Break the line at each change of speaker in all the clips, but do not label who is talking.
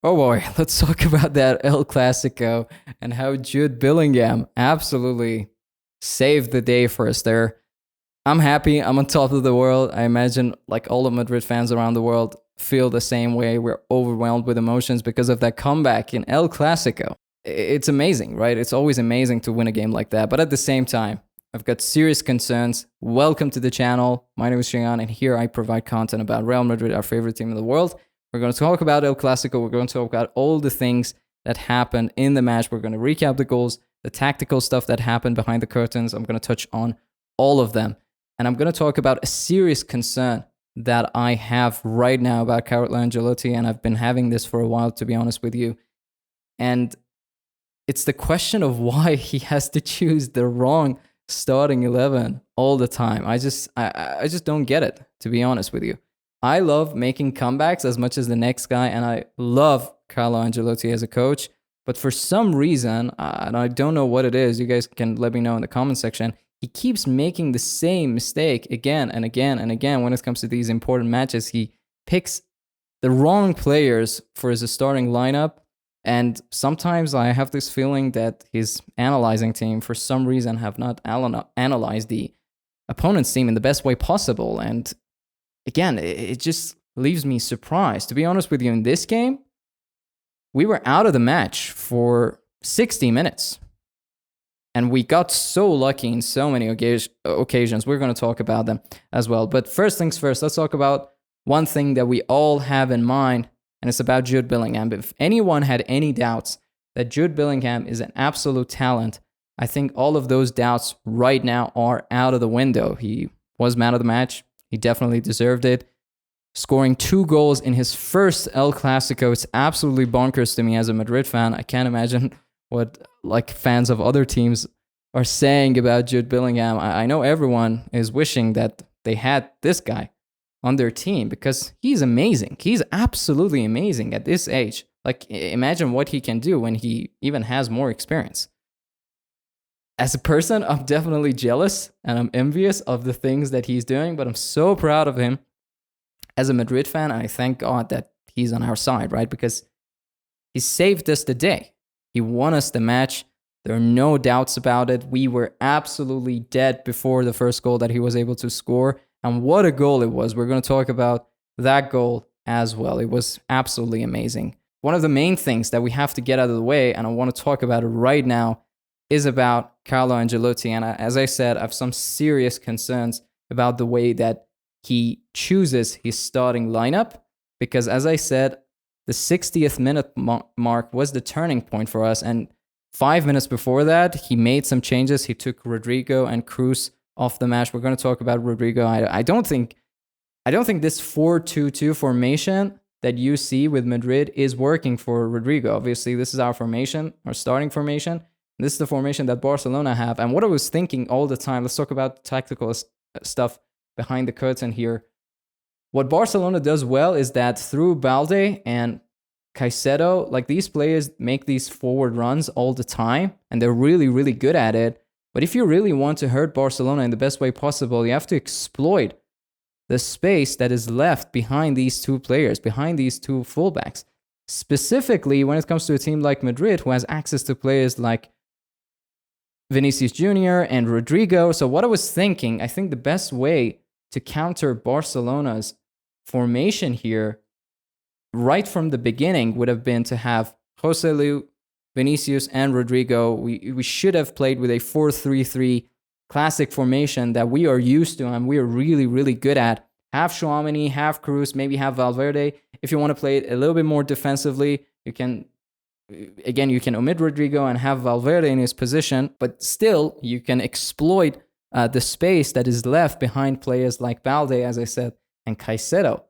Oh boy, let's talk about that El Clasico and how Jude Bellingham absolutely saved the day for us there. I'm happy. I'm on top of the world. I imagine like all the Madrid fans around the world feel the same way. We're overwhelmed with emotions because of that comeback in El Clasico. It's amazing, right? It's always amazing to win a game like that. But at the same time, I've got serious concerns. Welcome to the channel. My name is Shayan, and here I provide content about Real Madrid, our favorite team in the world. We're going to talk about El Clasico. We're going to talk about all the things that happened in the match. We're going to recap the goals, the tactical stuff that happened behind the curtains. I'm going to touch on all of them. And I'm going to talk about a serious concern that I have right now about Carlo Ancelotti, and I've been having this for a while, to be honest with you. And it's the question of why he has to choose the wrong starting 11 all the time. I just don't get it, to be honest with you. I love making comebacks as much as the next guy, and I love Carlo Ancelotti as a coach. But for some reason, and I don't know what it is, you guys can let me know in the comment section, he keeps making the same mistake again and again and again when it comes to these important matches. He picks the wrong players for his starting lineup, and sometimes I have this feeling that his analyzing team, for some reason, have not analyzed the opponent's team in the best way possible. And again, it just leaves me surprised. To be honest with you, in this game, we were out of the match for 60 minutes. And we got so lucky in so many occasions. We're going to talk about them as well. But first things first, let's talk about one thing that we all have in mind, and it's about Jude Bellingham. If anyone had any doubts that Jude Bellingham is an absolute talent, I think all of those doubts right now are out of the window. He was man of the match. He definitely deserved it. Scoring 2 goals in his first El Clasico, it's absolutely bonkers to me as a Madrid fan. I can't imagine what like fans of other teams are saying about Jude Bellingham. I know everyone is wishing that they had this guy on their team because he's amazing. He's absolutely amazing at this age. Like, imagine what he can do when he even has more experience. As a person, I'm definitely jealous and I'm envious of the things that he's doing, but I'm so proud of him. As a Madrid fan, I thank God that he's on our side, right? Because he saved us the day. He won us the match. There are no doubts about it. We were absolutely dead before the first goal that he was able to score. And what a goal it was. We're going to talk about that goal as well. It was absolutely amazing. One of the main things that we have to get out of the way, and I want to talk about it right now, is about Carlo Ancelotti. And as I said, I have some serious concerns about the way that he chooses his starting lineup. Because as I said, the 60th minute mark was the turning point for us. And 5 minutes before that, he made some changes. He took Rodrigo and Cruz off the match. We're going to talk about Rodrigo. I don't think this 4-2-2 formation that you see with Madrid is working for Rodrigo. Obviously, this is our formation, our starting formation. This is the formation that Barcelona have. And what I was thinking all the time, let's talk about the tactical stuff behind the curtain here. What Barcelona does well is that through Balde and Caicedo, like these players make these forward runs all the time, and they're really, really good at it. But if you really want to hurt Barcelona in the best way possible, you have to exploit the space that is left behind these two players, behind these two fullbacks. Specifically, when it comes to a team like Madrid, who has access to players like Vinicius Jr. and Rodrigo. So what I was thinking, I think the best way to counter Barcelona's formation here right from the beginning would have been to have Joselu, Vinicius, and Rodrigo. We should have played with a 4-3-3 classic formation that we are used to and we are really, really good at. Half Tchouaméni, half Cruz, maybe half Valverde. If you want to play it a little bit more defensively, you can omit Rodrigo and have Valverde in his position, but still you can exploit the space that is left behind players like Balde, as I said, and Caicedo.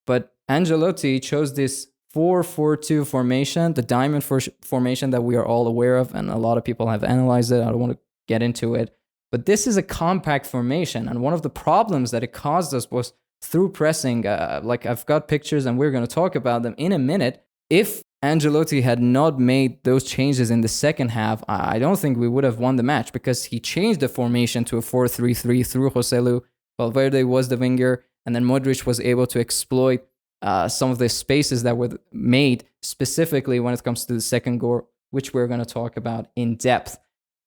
But Ancelotti chose this 4-4-2 formation, the diamond formation that we are all aware of, and a lot of people have analyzed it. I don't want to get into it. But this is a compact formation, and one of the problems that it caused us was through pressing. Like I've got pictures, and we're going to talk about them in a minute. If Ancelotti had not made those changes in the second half, I don't think we would have won the match, because he changed the formation to a 4-3-3 through Joselu. Valverde was the winger, and then Modric was able to exploit some of the spaces that were made specifically when it comes to the second goal, which we're going to talk about in depth.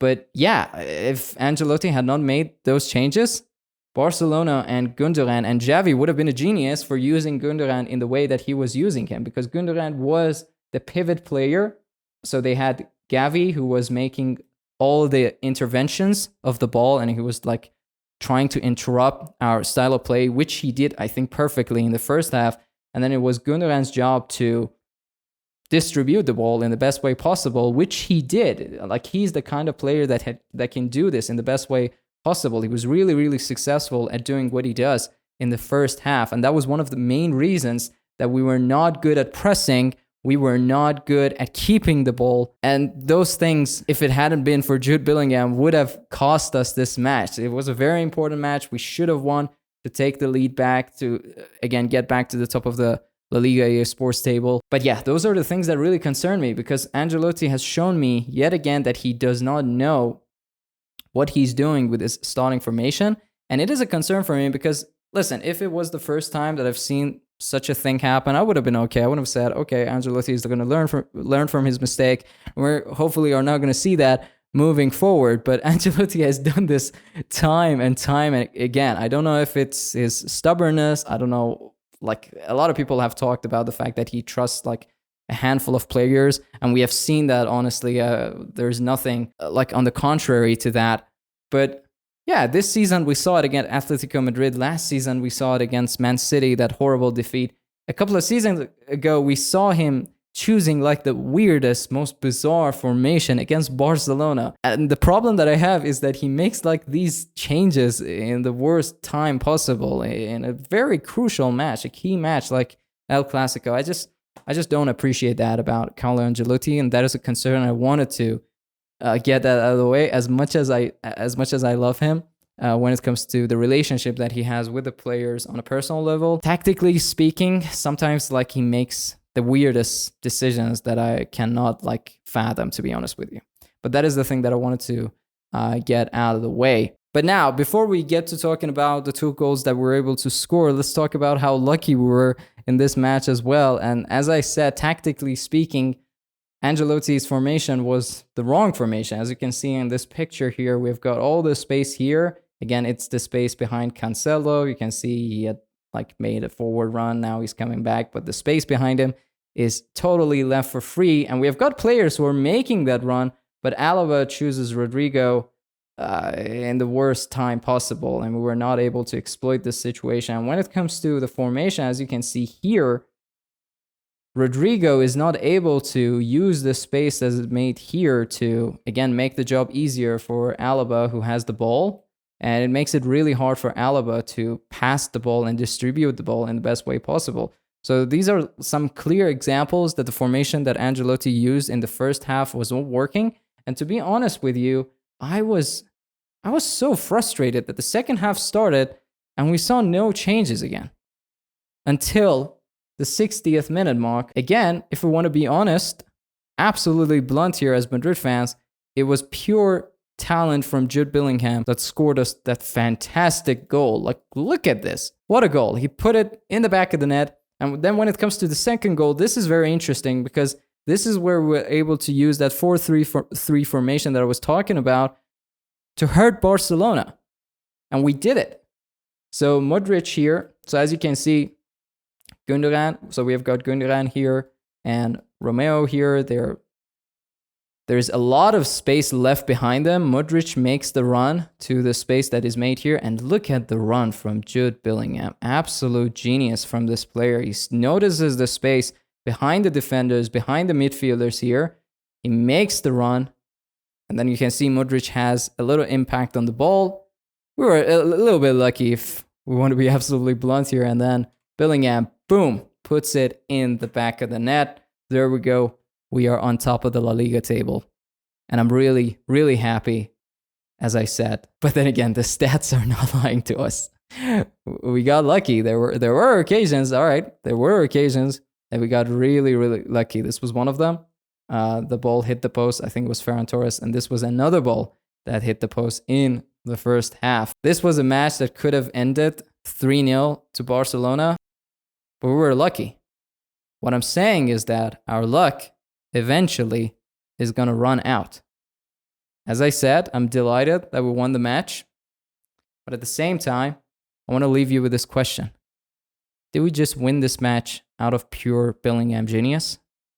But yeah, if Ancelotti had not made those changes, Barcelona and Gundogan and Xavi would have been a genius for using Gundogan in the way that he was using him, because Gundogan was the pivot player. So they had Gavi, who was making all the interventions of the ball, and he was like trying to interrupt our style of play, which he did, I think, perfectly in the first half. And then it was Gundogan's job to distribute the ball in the best way possible, which he did. Like, he's the kind of player that can do this in the best way possible. He was really, really successful at doing what he does in the first half. And that was one of the main reasons that we were not good at pressing. We were not good at keeping the ball. And those things, if it hadn't been for Jude Bellingham, would have cost us this match. It was a very important match. We should have won to take the lead back, to, again, get back to the top of the La Liga sports table. But yeah, those are the things that really concern me, because Ancelotti has shown me yet again that he does not know what he's doing with his starting formation. And it is a concern for me because, listen, if it was the first time that I've seen such a thing happen, I would have been okay. I would have said, okay, Ancelotti is going to learn from his mistake. We're hopefully are not going to see that moving forward. But Ancelotti has done this time and time and again. I don't know if it's his stubbornness. I don't know. Like, a lot of people have talked about the fact that he trusts like a handful of players, and we have seen that, honestly. There's nothing like on the contrary to that. But yeah, this season we saw it against Atletico Madrid. Last season we saw it against Man City, that horrible defeat. A couple of seasons ago we saw him choosing like the weirdest, most bizarre formation against Barcelona. And the problem that I have is that he makes like these changes in the worst time possible in a very crucial match, a key match like El Clasico. I just don't appreciate that about Carlo Ancelotti, and that is a concern. I wanted to get that out of the way. As much as I love him, when it comes to the relationship that he has with the players on a personal level, tactically speaking, sometimes like he makes the weirdest decisions that I cannot like fathom, to be honest with you. But that is the thing that I wanted to get out of the way. But now, before we get to talking about the 2 goals that we were able to score, let's talk about how lucky we were in this match as well. And as I said, tactically speaking, Ancelotti's formation was the wrong formation. As you can see in this picture here, we've got all the space here. Again, it's the space behind Cancelo. You can see he had like made a forward run. Now he's coming back, but the space behind him is totally left for free. And we have got players who are making that run, but Alaba chooses Rodrigo in the worst time possible, and we were not able to exploit this situation. And when it comes to the formation, as you can see here, Rodrigo is not able to use the space that is made here to, again, make the job easier for Alaba, who has the ball. And it makes it really hard for Alaba to pass the ball and distribute the ball in the best way possible. So these are some clear examples that the formation that Ancelotti used in the first half was not working. And to be honest with you, I was so frustrated that the second half started and we saw no changes again until the 60th minute mark. Again, if we want to be honest, absolutely blunt here as Madrid fans, it was pure talent from Jude Bellingham that scored us that fantastic goal. Like, look at this. What a goal. He put it in the back of the net. And then when it comes to the second goal, this is very interesting because this is where we're able to use that 4-3-3 formation that I was talking about to hurt Barcelona. And we did it. So Modric here. So as you can see, Gundogan. So we have got Gundogan here and Romeo here. There's a lot of space left behind them. Modric makes the run to the space that is made here. And look at the run from Jude Bellingham. Absolute genius from this player. He notices the space behind the defenders, behind the midfielders here. He makes the run. And then you can see Modric has a little impact on the ball. We were a little bit lucky, if we want to be absolutely blunt here. And then Bellingham, boom, puts it in the back of the net. There we go. We are on top of the La Liga table. And I'm really, really happy, as I said. But then again, the stats are not lying to us. We got lucky. There were occasions, all right, there were occasions that we got really, really lucky. This was one of them. The ball hit the post. I think it was Ferran Torres. And this was another ball that hit the post in the first half. This was a match that could have ended 3-0 to Barcelona. but we were lucky. What I'm saying is that our luck eventually is going to run out. As I said, I'm delighted that we won the match. But at the same time, I want to leave you with this question. Did we just win this match out of pure Bellingham genius?